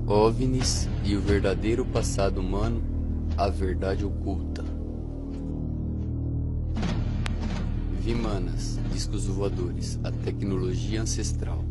OVNIs e o verdadeiro passado humano, a verdade oculta. Vimanas, discos voadores, a tecnologia ancestral.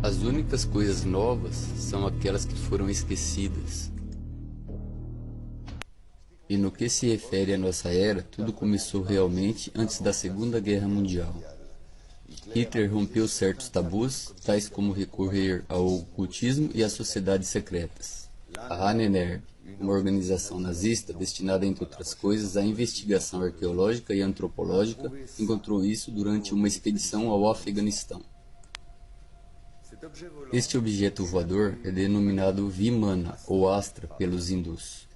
As únicas coisas novas são aquelas que foram esquecidas. E no que se refere à nossa era, tudo começou realmente antes da Segunda Guerra Mundial. Hitler rompeu certos tabus, tais como recorrer ao ocultismo e às sociedades secretas. A Ahnenerbe, uma organização nazista destinada, entre outras coisas, à investigação arqueológica e antropológica, encontrou isso durante uma expedição ao Afeganistão. Este objeto voador é denominado Vimana, ou Astra, pelos hindus.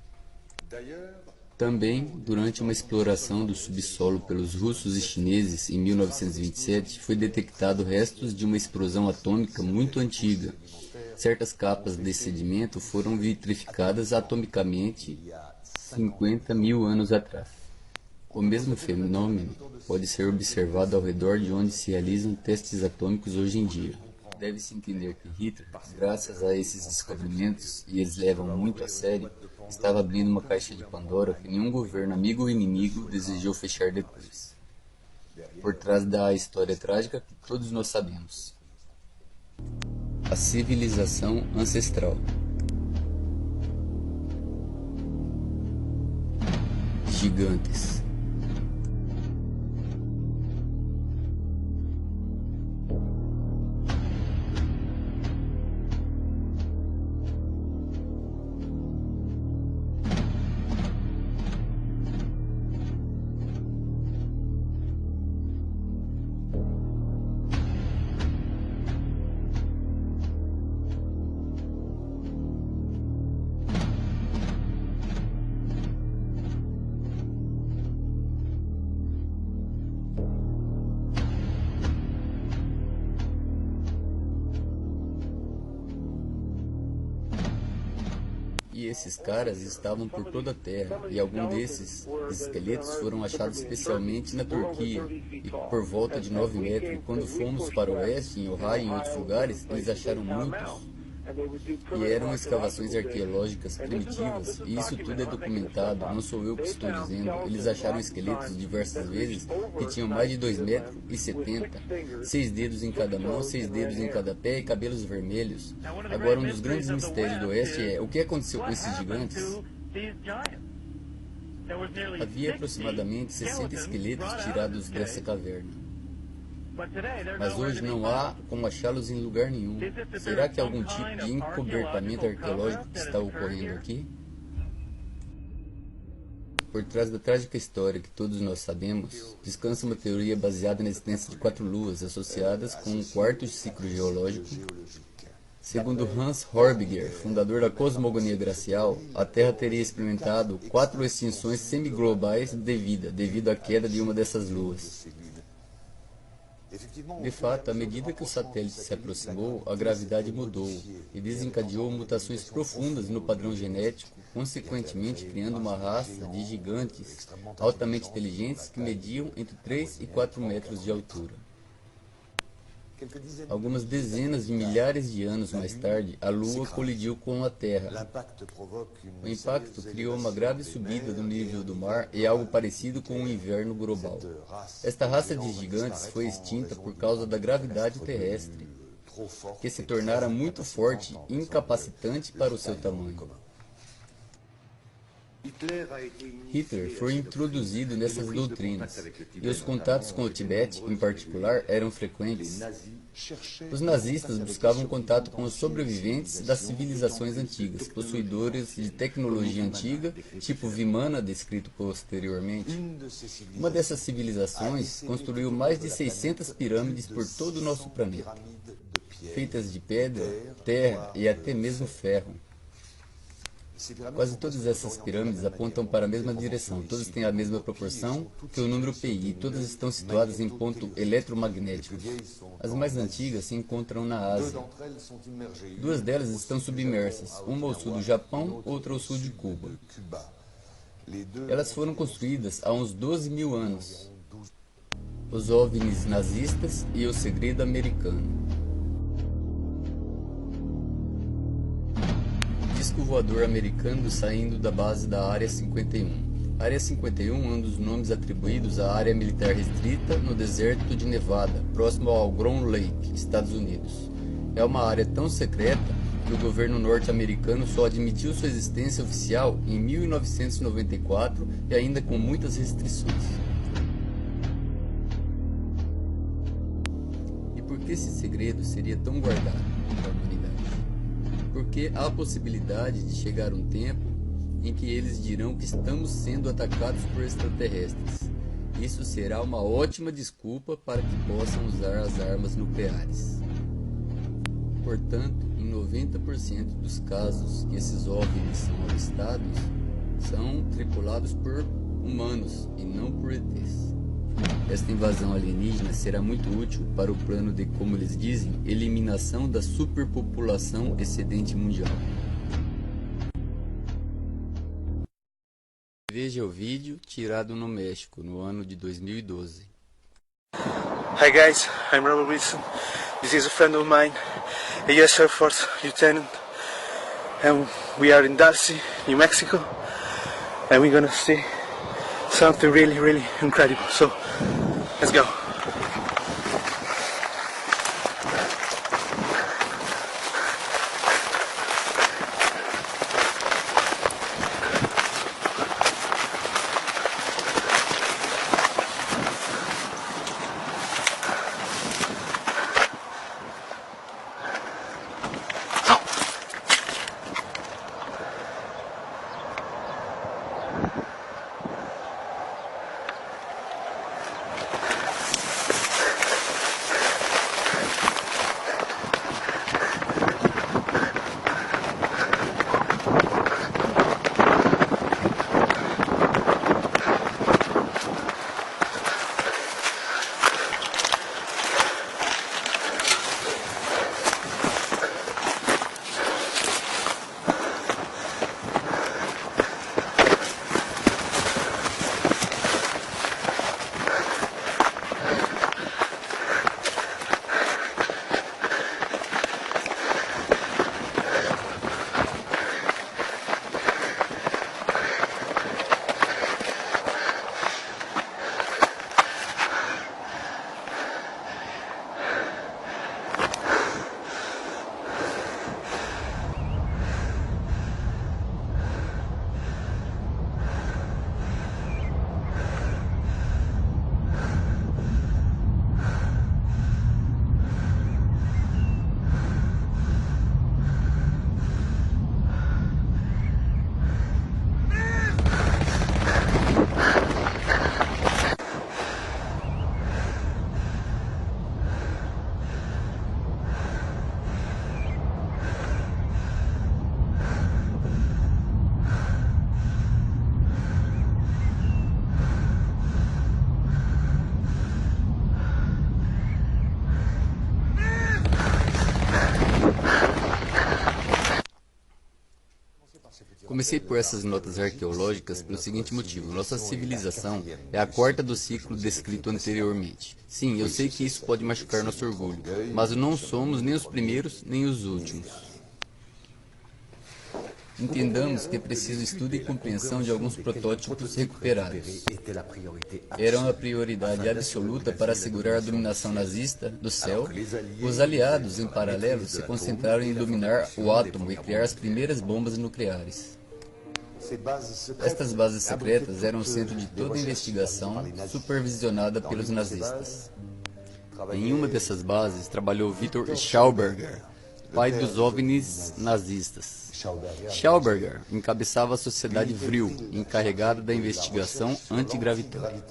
Também, durante uma exploração do subsolo pelos russos e chineses em 1927, foi detectado restos de uma explosão atômica muito antiga. Certas capas de sedimento foram vitrificadas atomicamente 50 mil anos atrás. O mesmo fenômeno pode ser observado ao redor de onde se realizam testes atômicos hoje em dia. Deve-se entender que Hitler, graças a esses descobrimentos, e eles levam muito a sério, estava abrindo uma caixa de Pandora que nenhum governo, amigo ou inimigo, desejou fechar depois. Por trás da história trágica que todos nós sabemos. A civilização ancestral. Gigantes. E esses caras estavam por toda a Terra, e alguns desses esqueletos foram achados especialmente na Turquia, e por volta de 9 metros, e quando fomos para o oeste, em Ohio e em outros lugares, eles acharam muitos. E eram escavações arqueológicas primitivas, e isso tudo é documentado, não sou eu que estou dizendo. Eles acharam esqueletos diversas vezes que tinham mais de 2,70 m, 6 dedos em cada mão, 6 dedos em cada pé e cabelos vermelhos. Agora, um dos grandes mistérios do Oeste é o que aconteceu com esses gigantes? Havia aproximadamente 60 esqueletos tirados dessa caverna. Mas hoje não há como achá-los em lugar nenhum. Será que há algum tipo de encobertamento arqueológico que está ocorrendo aqui? Por trás da trágica história que todos nós sabemos, descansa uma teoria baseada na existência de 4 luas associadas com um quarto ciclo geológico. Segundo Hans Horbiger, fundador da cosmogonia glacial, a Terra teria experimentado 4 extinções semiglobais devido à queda de uma dessas luas. De fato, à medida que o satélite se aproximou, a gravidade mudou e desencadeou mutações profundas no padrão genético, consequentemente criando uma raça de gigantes altamente inteligentes que mediam entre 3 e 4 metros de altura. Algumas dezenas de milhares de anos mais tarde, a Lua colidiu com a Terra. O impacto criou uma grave subida do nível do mar e algo parecido com um inverno global. Esta raça de gigantes foi extinta por causa da gravidade terrestre, que se tornara muito forte e incapacitante para o seu tamanho. Hitler foi introduzido nessas doutrinas, e os contatos com o Tibete, em particular, eram frequentes. Os nazistas buscavam contato com os sobreviventes das civilizações antigas, possuidores de tecnologia antiga, tipo Vimana, descrito posteriormente. Uma dessas civilizações construiu mais de 600 pirâmides por todo o nosso planeta, feitas de pedra, terra e até mesmo ferro. Quase todas essas pirâmides apontam para a mesma direção, todas têm a mesma proporção que o número π, e todas estão situadas em ponto eletromagnético. As mais antigas se encontram na Ásia. Duas delas estão submersas, uma ao sul do Japão, outra ao sul de Cuba. Elas foram construídas há uns 12.000 anos. Os OVNIs nazistas e o segredo americano. Disco voador americano saindo da base da Área 51. A Área 51 é um dos nomes atribuídos à área militar restrita no deserto de Nevada, próximo ao Ground Lake, Estados Unidos. É uma área tão secreta que o governo norte-americano só admitiu sua existência oficial em 1994 e ainda com muitas restrições. E por que esse segredo seria tão guardado da humanidade? Porque há a possibilidade de chegar um tempo em que eles dirão que estamos sendo atacados por extraterrestres. Isso será uma ótima desculpa para que possam usar as armas nucleares. Portanto, em 90% dos casos que esses OVNIs são avistados, são tripulados por humanos e não por ETs. Esta invasão alienígena será muito útil para o plano de, como eles dizem, eliminação da superpopulação excedente mundial. Veja o vídeo tirado no México, no ano de 2012. Hi guys, I'm Robert Wilson. This is a friend of mine, a US Air Force lieutenant, and we are in Darcy, New Mexico, and we're gonna see something really, really incredible. So, let's go. Comecei por essas notas arqueológicas pelo seguinte motivo: nossa civilização é a quarta do ciclo descrito anteriormente. Sim, eu sei que isso pode machucar nosso orgulho, mas não somos nem os primeiros nem os últimos. Entendamos que é preciso estudo e compreensão de alguns protótipos recuperados. Eram a prioridade absoluta para assegurar a dominação nazista do céu. Os aliados, em paralelo, se concentraram em dominar o átomo e criar as primeiras bombas nucleares. Estas bases secretas eram o centro de toda a investigação, supervisionada pelos nazistas. Em uma dessas bases trabalhou Victor Schauberger, pai dos OVNIs nazistas. Schauberger encabeçava a Sociedade Vril, encarregada da investigação antigravitária.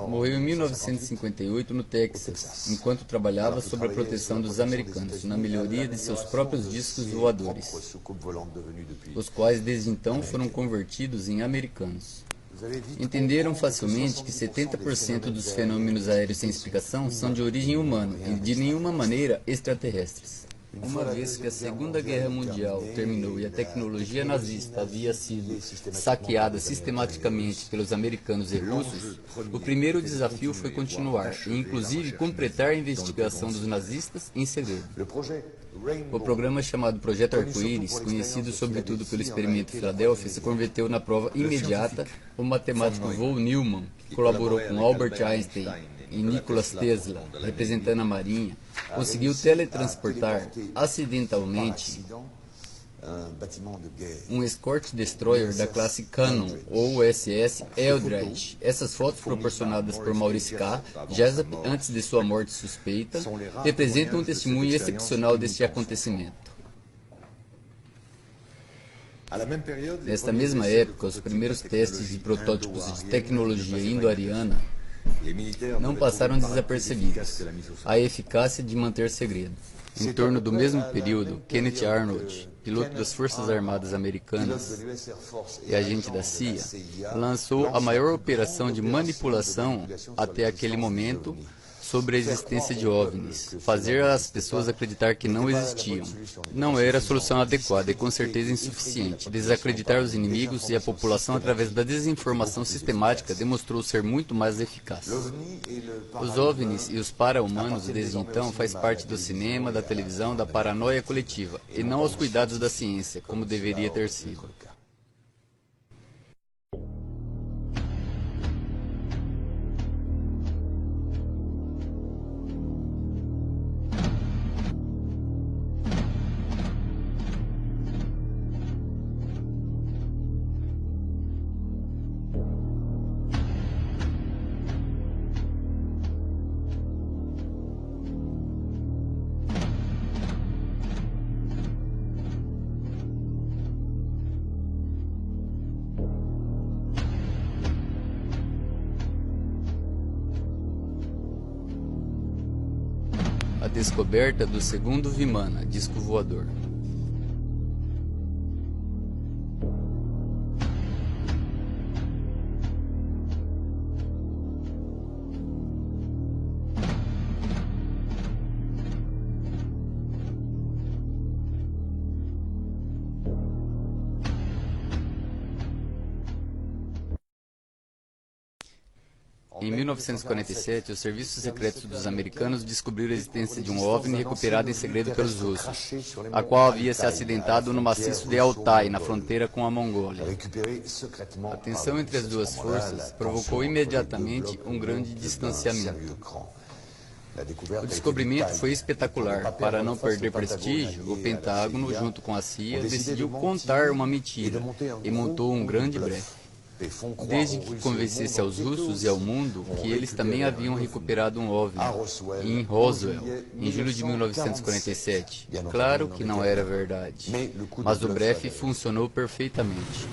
Morreu em 1958 no Texas, enquanto trabalhava sobre a proteção dos americanos na melhoria de seus próprios discos voadores, os quais desde então foram convertidos em americanos. Entenderam facilmente que 70% dos fenômenos aéreos sem explicação são de origem humana e de nenhuma maneira extraterrestres. Uma vez que a Segunda Guerra Mundial terminou e a tecnologia nazista havia sido saqueada sistematicamente pelos americanos e russos, o primeiro desafio foi continuar e, inclusive, completar a investigação dos nazistas em segredo. O programa chamado Projeto Arco-Íris, conhecido sobretudo pelo experimento Filadélfia, se converteu na prova imediata. O matemático Von Neumann, que colaborou com Albert Einstein e Nikola Tesla, representando a Marinha, conseguiu teletransportar acidentalmente um escort destroyer da classe Cannon, ou USS Eldridge. Essas fotos proporcionadas por Maurice K. Jessup antes de sua morte suspeita representam um testemunho excepcional deste acontecimento. Nesta mesma época, os primeiros testes de protótipos de tecnologia indo-ariana não passaram desapercebidos. A eficácia de manter segredo. Em torno do mesmo período, Kenneth Arnold, piloto das Forças Armadas Americanas e agente da CIA, lançou a maior operação de manipulação até aquele momento sobre a existência de OVNIs, fazer as pessoas acreditar que não existiam. Não era a solução adequada e com certeza insuficiente. Desacreditar os inimigos e a população através da desinformação sistemática demonstrou ser muito mais eficaz. Os OVNIs e os para-humanos desde então faz parte do cinema, da televisão, da paranoia coletiva e não aos cuidados da ciência, como deveria ter sido. A descoberta do segundo Vimana, disco voador. Em 1947, os serviços secretos dos americanos descobriram a existência de um OVNI recuperado em segredo pelos russos, a qual havia se acidentado no maciço de Altai, na fronteira com a Mongólia. A tensão entre as duas forças provocou imediatamente um grande distanciamento. O descobrimento foi espetacular. Para não perder prestígio, o Pentágono, junto com a CIA, decidiu contar uma mentira e montou um grande blefe. Desde que convencesse aos russos e ao mundo que eles também haviam recuperado um OVNI em Roswell, em julho de 1947. Claro que não era verdade, mas o blefe funcionou perfeitamente.